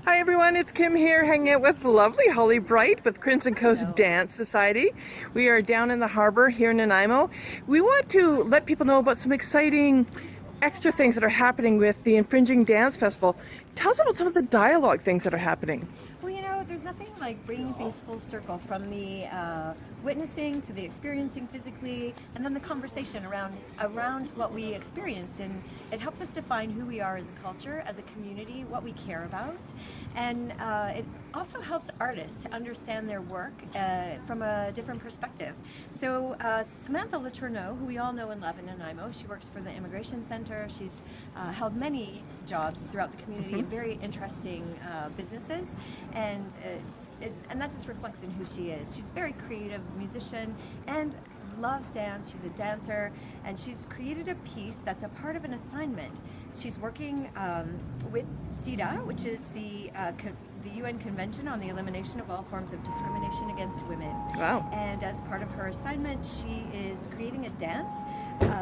Hi everyone, it's Kim here hanging out with lovely Holly Bright with Crimson Coast Hello. Dance Society. We are down in the harbor here in Nanaimo. We want to let people know about some exciting extra things that are happening with the Infringing Dance Festival. Tell us about some of the dialogue things that are happening. Well, there's nothing like bringing things full circle from the witnessing to the experiencing physically, and then the conversation around what we experienced. And it helps us define who we are as a culture, as a community, what we care about. And it also helps artists to understand their work from a different perspective. So Samantha Letourneau, who we all know and love in Nanaimo, she works for the Immigration Center. She's held many jobs throughout the community in very interesting businesses, and that just reflects in who she is. She's a very creative musician and loves dance. She's a dancer, and she's created a piece that's a part of an assignment. She's working with CEDA, which is the UN Convention on the Elimination of All Forms of Discrimination Against Women. Wow. And as part of her assignment, she is creating a dance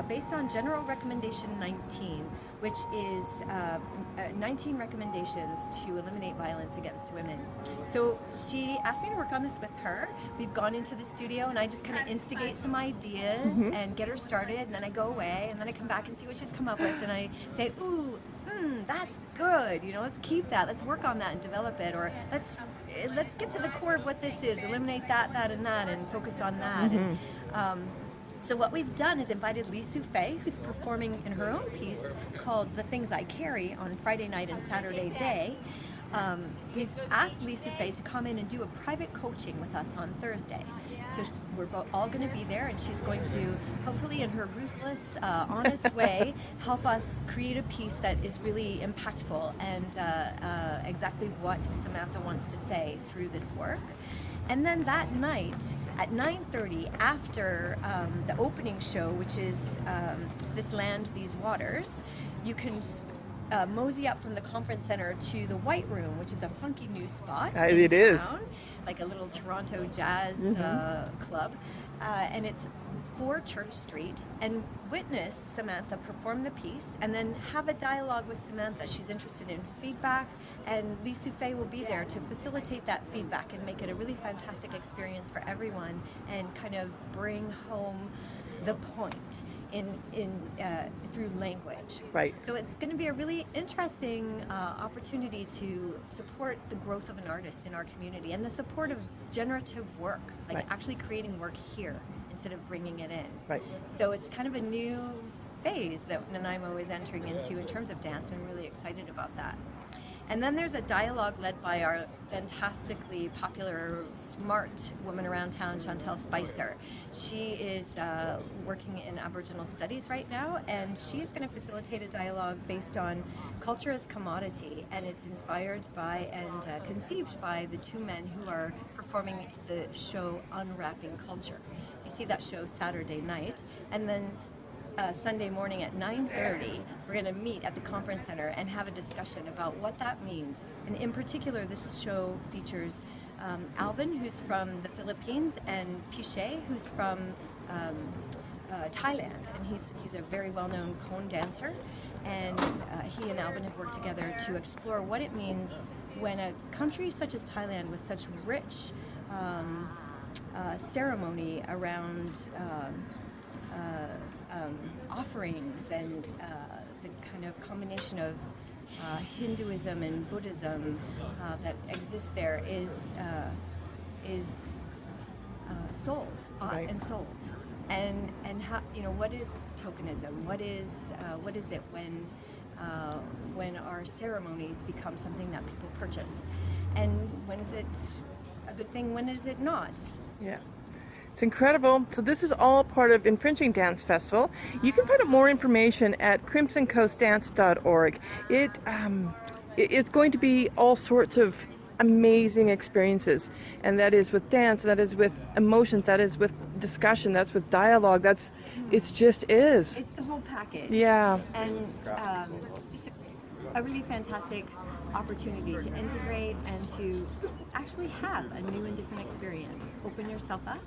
based on General Recommendation 19, which is 19 recommendations to eliminate violence against women. So she asked me to work on this with her. We've gone into the studio and I just kind of instigate some ideas and get her started, and then I go away and then I come back and see what she's come up with, and I say, ooh, that's good, let's keep that, let's work on that and develop it, or let's get to the core of what this is, eliminate that, and that, and focus on that. And, so what we've done is invited Lee Souffet, who's performing in her own piece called The Things I Carry on Friday night and Saturday day. We've asked Lee Souffet to come in and do a private coaching with us on Thursday. So we're all going to be there, and she's going to, hopefully in her ruthless, honest way, help us create a piece that is really impactful and exactly what Samantha wants to say through this work. And then that night at 9:30, after the opening show, which is This Land, These Waters, you can mosey up from the conference center to the White Room, which is a funky new spot in town, like a little Toronto jazz club, and it's 4 Church Street, and witness Samantha perform the piece and then have a dialogue with Samantha. She's interested in feedback, and Lee Souffet will be there to facilitate that feedback and make it a really fantastic experience for everyone, and kind of bring home the point through language. Right. So it's going to be a really interesting opportunity to support the growth of an artist in our community, and the support of generative work, like actually creating work here instead of bringing it in. Right. So it's kind of a new phase that Nanaimo is entering into in terms of dance, and I'm really excited about that. And then there's a dialogue led by our fantastically popular, smart woman around town, Chantel Spicer. She is working in Aboriginal studies right now, and she's going to facilitate a dialogue based on culture as commodity, and it's inspired by and conceived by the 2 men who are performing the show Unwrapping Culture. You see that show Saturday night, and then Sunday morning at 9:30, we're going to meet at the conference center and have a discussion about what that means. And in particular, this show features Alvin, who's from the Philippines, and Piche, who's from Thailand, and he's a very well-known cone dancer. And he and Alvin have worked together to explore what it means when a country such as Thailand, with such rich ceremony around offerings and the kind of combination of Hinduism and Buddhism that exists there is sold, bought and sold. And how, what is tokenism? What is it when our ceremonies become something that people purchase? And when is it a good thing? When is it not? Yeah. It's incredible. So this is all part of Infringing Dance Festival. You can find out more information at crimsoncoastdance.org. It's going to be all sorts of amazing experiences, and that is with dance, that is with emotions, that is with discussion, that's with dialogue, it's the whole package. Yeah. And just a really fantastic opportunity to integrate and to actually have a new and different experience. Open yourself up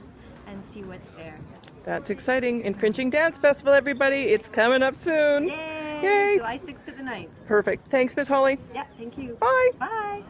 and see what's there. That's exciting. Infringing Dance Festival, everybody. It's coming up soon. Yay! Yay! July 6th to the 9th. Perfect. Thanks, Miss Holly. Yeah, thank you. Bye. Bye.